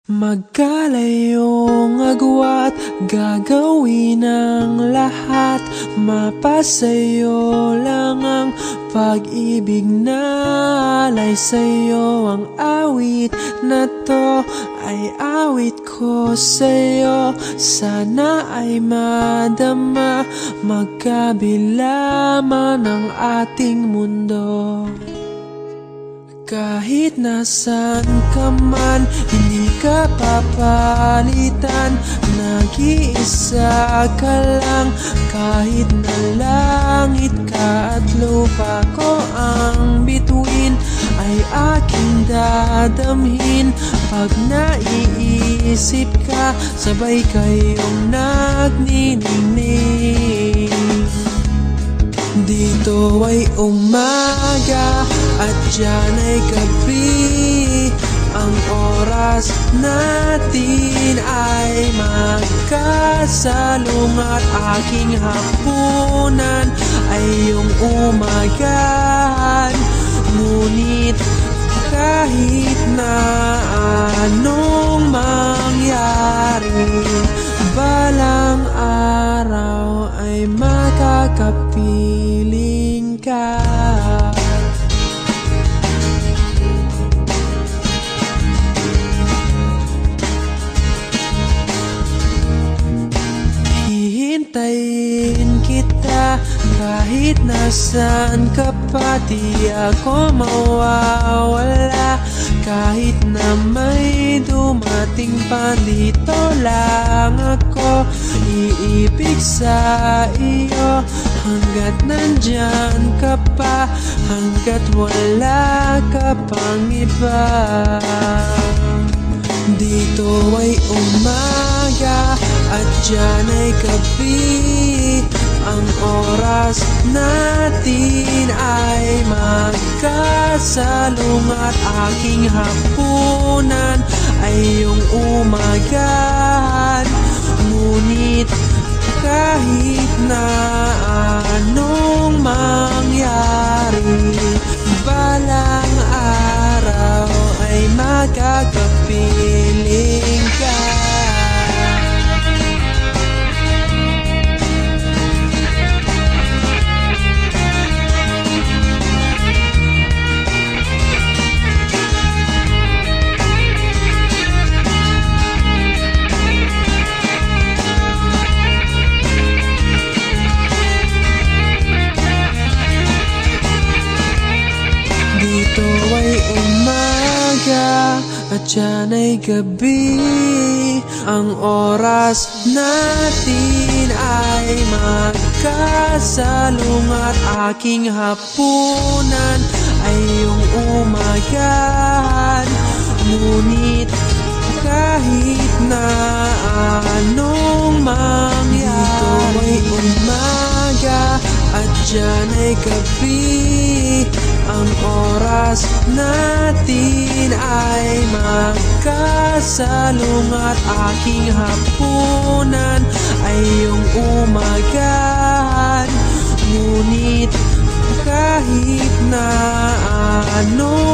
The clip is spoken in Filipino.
Magkalayong agwat, gagawin ang lahat. Mapasayo lang ang pag-ibig na alay sa'yo. Ang awit na to ay awit ko sa'yo. Sana ay madama, magkabila man ang ating mundo. Kahit nasan ka man, hindi ka papalitan. Nag-iisa ka lang, kahit na langit ka at lupa ko ang bituin, ay aking dadamhin. Pag naiisip ka, sabay kayong nagniningning. Dito ay umaga at diyan ay gabi. Ang oras natin ay magkasalungat. Aking hapunan ay iyong umagahan. Ngunit kahit na anong mangyari, balang araw ay makakapiling ka. Hihintayin kita kahit nasaan ka pa. Di ako mawawala kahit na may dumating pa. Dito lang ako iibig sa iyo hanggat nandyan ka pa, hanggat wala ka pang iba. Dito ay umaga at diyan ay gabi. Ang oras natin ay magkasalungat. Aking hapunan ay iyong umagahan. Ngunit kahit na anong mangyari, balang araw ay magkakapiling ka. Dito ay umaga at diyan ay gabi. Ang oras natin ay magkasalungat. Aking hapunan ay iyong umagahan. Ngunit kahit na anong mangyari, dito ay umaga at diyan ay gabi. Ang oras natin ay magkasalungat. Aking hapunan ay iyong umagahan. Ngunit kahit na ano